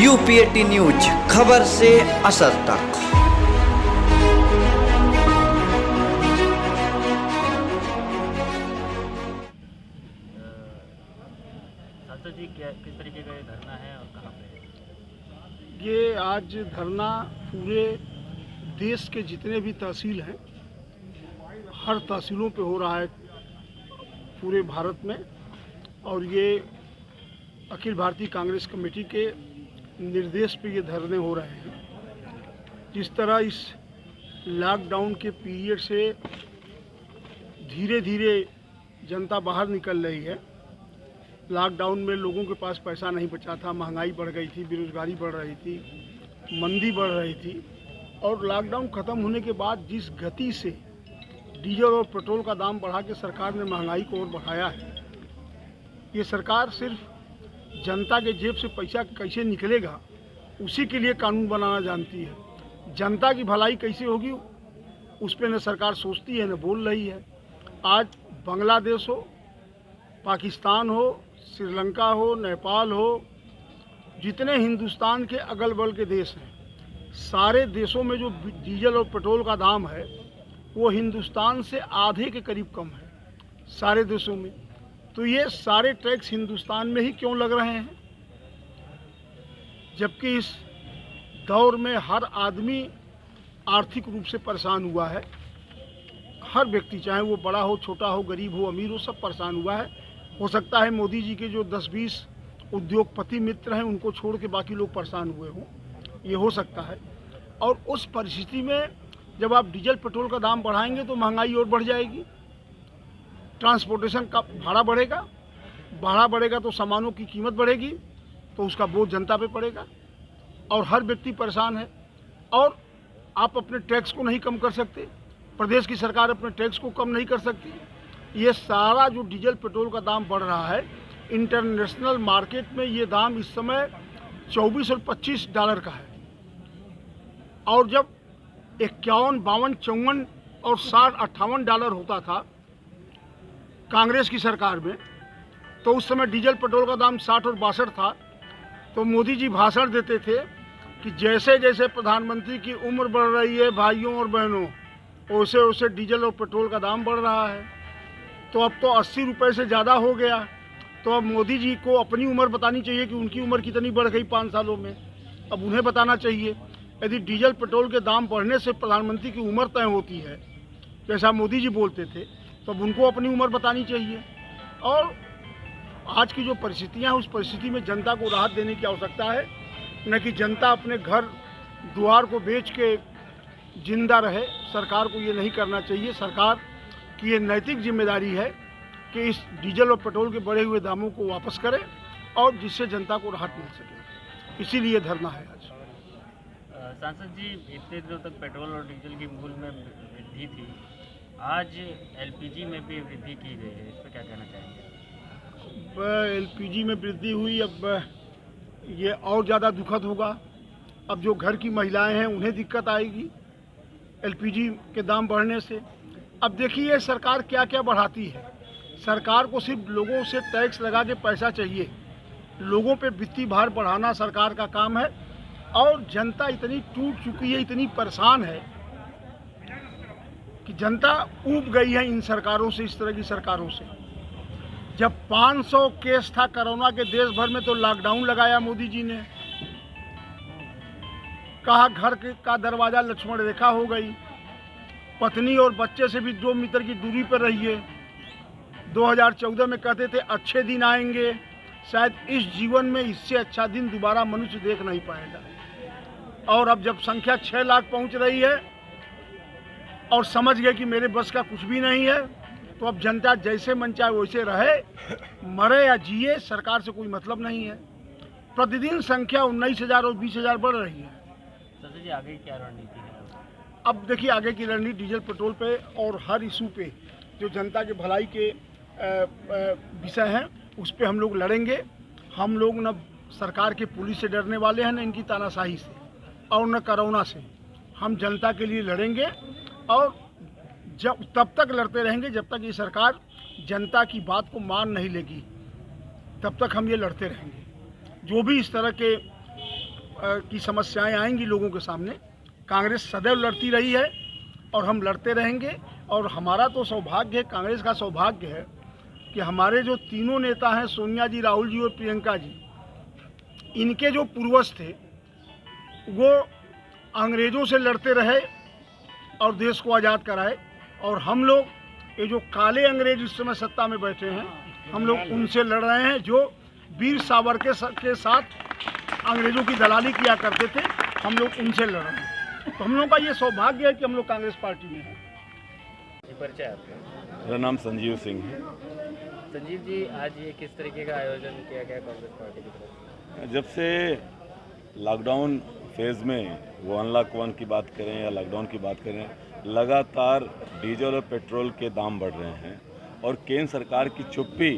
यूपीएटी news, खबर से असर तक। सांसद जी, किस तरीके का ये धरना है और कहाँ पे है? ये आज धरना पूरे देश के जितने भी तहसील हैं, हर तहसीलों पे हो रहा है पूरे भारत में। और ये अखिल भारतीय कांग्रेस कमेटी के निर्देश पे ये धरने हो रहे हैं। जिस तरह इस लॉकडाउन के पीरियड से धीरे धीरे जनता बाहर निकल रही है। लॉकडाउन में लोगों के पास पैसा नहीं बचा था, महंगाई बढ़ गई थी, बेरोजगारी बढ़ रही थी, मंदी बढ़ रही थी। और लॉकडाउन ख़त्म होने के बाद जिस गति से डीजल और पेट्रोल का दाम बढ़ा के सरकार ने महंगाई को और बढ़ाया है, ये सरकार सिर्फ जनता के जेब से पैसा कैसे निकलेगा उसी के लिए कानून बनाना जानती है। जनता की भलाई कैसे होगी उस पर न सरकार सोचती है न बोल रही है। आज बांग्लादेश हो, पाकिस्तान हो, श्रीलंका हो, नेपाल हो, जितने हिंदुस्तान के अगल बगल के देश हैं, सारे देशों में जो डीजल और पेट्रोल का दाम है वो हिंदुस्तान से आधे के करीब कम है सारे देशों में। तो ये सारे टैक्स हिंदुस्तान में ही क्यों लग रहे हैं, जबकि इस दौर में हर आदमी आर्थिक रूप से परेशान हुआ है। हर व्यक्ति, चाहे वो बड़ा हो, छोटा हो, गरीब हो, अमीर हो, सब परेशान हुआ है। हो सकता है मोदी जी के जो 10-20 उद्योगपति मित्र हैं उनको छोड़ के बाकी लोग परेशान हुए हों, ये हो सकता है। और उस परिस्थिति में जब आप डीजल पेट्रोल का दाम बढ़ाएंगे तो महंगाई और बढ़ जाएगी, ट्रांसपोर्टेशन का भाड़ा बढ़ेगा तो सामानों की कीमत बढ़ेगी, तो उसका बोझ जनता पे पड़ेगा और हर व्यक्ति परेशान है। और आप अपने टैक्स को नहीं कम कर सकते, प्रदेश की सरकार अपने टैक्स को कम नहीं कर सकती। ये सारा जो डीजल पेट्रोल का दाम बढ़ रहा है, इंटरनेशनल मार्केट में ये दाम इस समय 24 और 25 डॉलर का है। और जब 51, 52, 54 और 60, 58 डॉलर होता था कांग्रेस की सरकार में, तो उस समय डीजल पेट्रोल का दाम 60 और 62 था। तो मोदी जी भाषण देते थे कि जैसे जैसे प्रधानमंत्री की उम्र बढ़ रही है भाइयों और बहनों, वैसे वैसे डीजल और पेट्रोल का दाम बढ़ रहा है। तो अब तो 80 रुपये से ज़्यादा हो गया। तो अब मोदी जी को अपनी उम्र बतानी चाहिए कि उनकी उम्र कितनी बढ़ गई 5 सालों में, अब उन्हें बताना चाहिए। यदि डीजल पेट्रोल के दाम बढ़ने से प्रधानमंत्री की उम्र तय होती है, जैसा मोदी जी बोलते थे, तो अब उनको अपनी उम्र बतानी चाहिए। और आज की जो परिस्थितियाँ हैं, उस परिस्थिति में जनता को राहत देने की आवश्यकता है, न कि जनता अपने घर द्वार को बेच के जिंदा रहे। सरकार को ये नहीं करना चाहिए। सरकार की ये नैतिक जिम्मेदारी है कि इस डीजल और पेट्रोल के बढ़े हुए दामों को वापस करे और जिससे जनता को राहत मिल सके। इसीलिए धरना है आज। सांसद जी, इतने दिनों तक पेट्रोल और डीजल की मूल्य में वृद्धि थी, आज एलपीजी में भी वृद्धि की गई है, इस पर क्या कहना चाहेंगे? एलपीजी में वृद्धि हुई, अब ये और ज़्यादा दुखद होगा। अब जो घर की महिलाएं हैं उन्हें दिक्कत आएगी एलपीजी के दाम बढ़ने से। अब देखिए सरकार क्या क्या बढ़ाती है। सरकार को सिर्फ लोगों से टैक्स लगा के पैसा चाहिए, लोगों पे वित्तीय भार बढ़ाना सरकार का काम है। और जनता इतनी टूट चुकी है, इतनी परेशान है कि जनता ऊब गई है इन सरकारों से, इस तरह की सरकारों से। जब 500 केस था कोरोना के देश भर में, तो लॉकडाउन लगाया मोदी जी ने, कहा घर का दरवाजा लक्ष्मण रेखा हो गई, पत्नी और बच्चे से भी 2 मीटर की दूरी पर रहिए। 2014 में कहते थे अच्छे दिन आएंगे, शायद इस जीवन में इससे अच्छा दिन दोबारा मनुष्य देख नहीं पाएगा। और अब जब संख्या 6 लाख पहुंच रही है और समझ गए कि मेरे बस का कुछ भी नहीं है, तो अब जनता जैसे मन चाहे वैसे रहे, मरे या जिए, सरकार से कोई मतलब नहीं है। प्रतिदिन संख्या 19,000 और 20,000 बढ़ रही है। जी, आगे क्या रणनीति है? अब देखिए आगे की रणनीति डीजल पेट्रोल पे और हर इशू पे जो जनता के भलाई के विषय हैं उस पे हम लोग लड़ेंगे। हम लोग न सरकार के पुलिस से डरने वाले हैं, न इनकी तानाशाही से और न कोरोना से। हम जनता के लिए लड़ेंगे और जब तब तक लड़ते रहेंगे जब तक ये सरकार जनता की बात को मान नहीं लेगी, तब तक हम ये लड़ते रहेंगे। जो भी इस तरह के की समस्याएं आएंगी लोगों के सामने। कांग्रेस सदैव लड़ती रही है और हम लड़ते रहेंगे। और हमारा तो सौभाग्य है, कांग्रेस का सौभाग्य है कि हमारे जो तीनों नेता हैं, सोनिया जी, राहुल जी और प्रियंका जी, इनके जो पूर्वज थे वो अंग्रेज़ों से लड़ते रहे और देश को आज़ाद कराए। और हम लोग ये जो काले अंग्रेज इस समय सत्ता में बैठे हैं, हम लोग उनसे लड़ रहे हैं, जो वीर सावरकर के साथ अंग्रेज़ों की दलाली किया करते थे। हम लोग उनसे लड़ रहे हैं। तो हम लोगों का ये सौभाग्य है कि हम लोग कांग्रेस पार्टी में हैं। परिचय आपका? मेरा नाम संजीव सिंह है। संजीव जी, आज ये किस तरीके का आयोजन किया गया कांग्रेस पार्टी की तरफ से? जब से लॉकडाउन फेज़ में वो अनलॉक 1 की बात करें या लॉकडाउन की बात करें, लगातार डीजल और पेट्रोल के दाम बढ़ रहे हैं और केंद्र सरकार की चुप्पी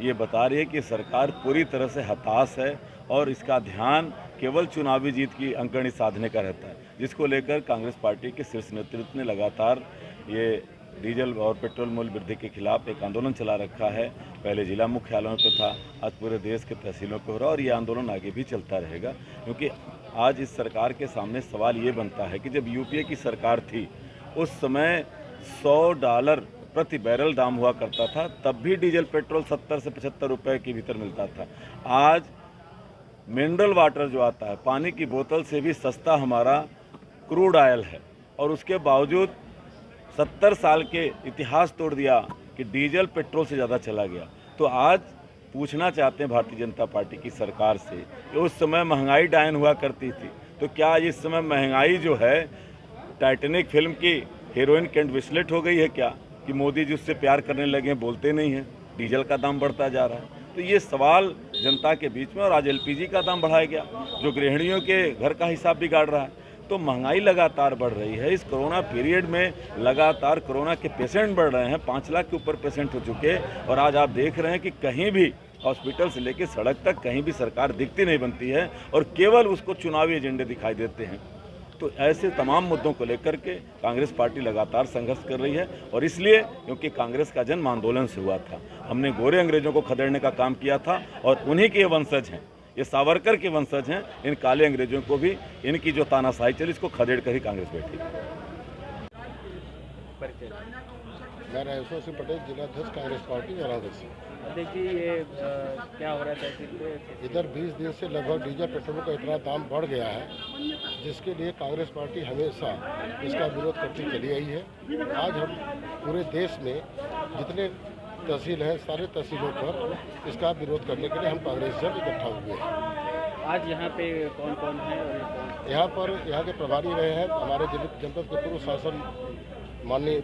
ये बता रही है कि सरकार पूरी तरह से हताश है और इसका ध्यान केवल चुनावी जीत की अंकड़ी साधने का रहता है, जिसको लेकर कांग्रेस पार्टी के शीर्ष नेतृत्व ने लगातार ये डीजल और पेट्रोल मूल्य वृद्धि के खिलाफ एक आंदोलन चला रखा है। पहले जिला मुख्यालयों पे था, आज पूरे देश के तहसीलों पे हो रहा है और ये आंदोलन आगे भी चलता रहेगा। क्योंकि आज इस सरकार के सामने सवाल ये बनता है कि जब यूपीए की सरकार थी उस समय $100 प्रति बैरल दाम हुआ करता था, तब भी डीजल पेट्रोल 70 से 75 रुपये के भीतर मिलता था। आज मिनरल वाटर जो आता है, पानी की बोतल से भी सस्ता हमारा क्रूड ऑयल है और उसके बावजूद 70 साल के इतिहास तोड़ दिया कि डीजल पेट्रोल से ज़्यादा चला गया। तो आज पूछना चाहते हैं भारतीय जनता पार्टी की सरकार से कि उस समय महंगाई डायन हुआ करती थी, तो क्या आज इस समय महंगाई जो है टाइटैनिक फिल्म की हीरोइन केट विंसलेट हो गई है क्या, कि मोदी जी उससे प्यार करने लगे हैं, बोलते नहीं हैं, डीजल का दाम बढ़ता जा रहा है। तो ये सवाल जनता के बीच में। और आज एलपीजी का दाम बढ़ाया गया जो गृहिणियों के घर का हिसाब बिगाड़ रहा है। तो महंगाई लगातार बढ़ रही है। इस कोरोना पीरियड में लगातार कोरोना के पेशेंट बढ़ रहे हैं, 5 लाख के ऊपर पेशेंट हो चुके। और आज आप देख रहे हैं कि कहीं भी हॉस्पिटल से लेकर सड़क तक कहीं भी सरकार दिखती नहीं बनती है और केवल उसको चुनावी एजेंडे दिखाई देते हैं। तो ऐसे तमाम मुद्दों को लेकर के कांग्रेस पार्टी लगातार संघर्ष कर रही है। और इसलिए क्योंकि कांग्रेस का जन्म आंदोलन से हुआ था, हमने गोरे अंग्रेजों को खदेड़ने का काम किया था और उन्हीं के वंशज हैं, ये सावरकर के वंशज हैं। इन काले अंग्रेजों को भी इनकी जो तानाशाही चली, इसको खदेड़ कर ही कांग्रेस बैठी। मैं राजेश्वर सिंह पटेल, जिलाध्यक्ष कांग्रेस पार्टी वाराणसी। देखिए, ये क्या हो रहा है तहसील पे? इधर 20 दिन से लगभग डीजल पेट्रोल का इतना दाम बढ़ गया है, जिसके लिए कांग्रेस पार्टी हमेशा इसका विरोध करती चली आई है। आज हम पूरे देश में जितने तहसील हैं, सारे तहसीलों पर इसका विरोध करने के लिए हम कांग्रेस जन इकट्ठा हुए हैं। आज यहाँ पे कौन कौन है? और यहाँ के प्रभारी रहे हैं हमारे जनपद के पूर्व शासन माननीय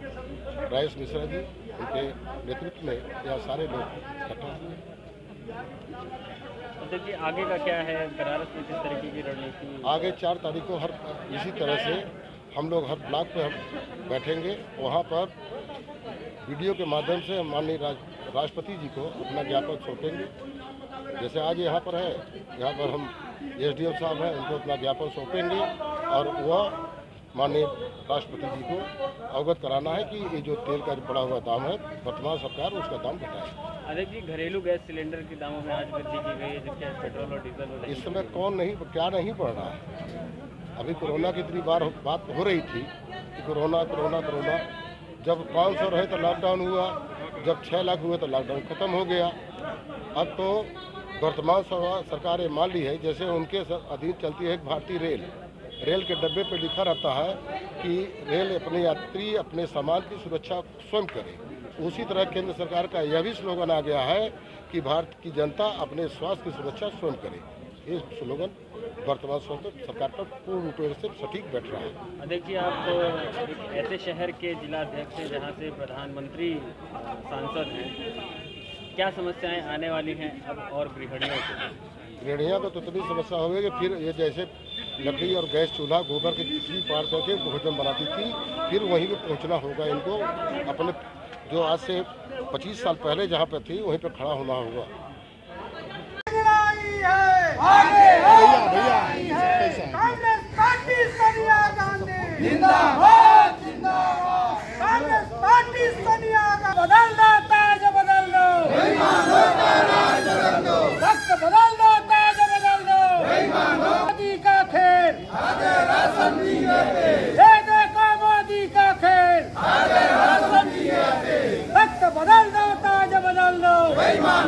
राजेश मिश्रा जी, उनके नेतृत्व में यहाँ सारे लोग इकट्ठा हुए। तो देखिए, आगे का क्या है बनारस में, किस तरीके की रणनीति? आगे 4 तारीख को हर इसी तरह से हम लोग हर ब्लॉक पे हम बैठेंगे। वहाँ पर वीडियो के माध्यम से माननीय राष्ट्रपति जी को अपना ज्ञापन सौंपेंगे। जैसे आज यहाँ पर है, यहाँ पर हम एसडीएम साहब हैं, उनको अपना ज्ञापन सौंपेंगे और वह माननीय राष्ट्रपति जी को अवगत कराना है कि ये जो तेल का बढ़ा हुआ दाम है, वर्तमान सरकार उसका दाम घटाए। अरे जी, घरेलू गैस सिलेंडर के दामों में आज वृद्धि की गई है, जबकि पेट्रोल और डीजल इस समय क्या नहीं बढ़ रहा है। अभी कोरोना की इतनी बार बात हो रही थी कि कोरोना। जब 500 रहे तो लॉकडाउन हुआ, जब 6 लाख हुए तो लॉकडाउन खत्म हो गया। अब तो वर्तमान सरकार ये मान ली है, जैसे उनके अधीन चलती है भारतीय रेल के डब्बे पे लिखा रहता है कि रेल अपने यात्री अपने सामान की सुरक्षा स्वयं करे। उसी तरह केंद्र सरकार का यह भी स्लोगन आ गया है कि भारत की जनता अपने स्वास्थ्य की सुरक्षा स्वयं करे। ये स्लोगन वर्तमान सरकार पर पूर्ण रूप से सटीक बैठ रहा है। देखिए, आप एक ऐसे शहर के जिलाध्यक्ष हैं जहाँ से प्रधानमंत्री सांसद हैं, क्या समस्याएं आने वाली हैं अब और गृहिणियों को? गृहिणियों को तो इतनी समस्या होगी कि फिर ये जैसे लकड़ी और गैस चूल्हा गोबर की बिजली पार करके भोजन बनाती थी, फिर वहीं पे पहुंचना होगा इनको। अपने जो आज से 25 साल पहले जहां पे थी वहीं पे खड़ा होना होगा। कांग्रेस पार्टी सोनिया गांधी जिंदाबाद, जिंदाबाद। कांग्रेस पार्टी सोनिया गांधी बदल दो, ताज बदल दो, रक्त बदल दो, ताज बदल दो। मोदी का बेईमान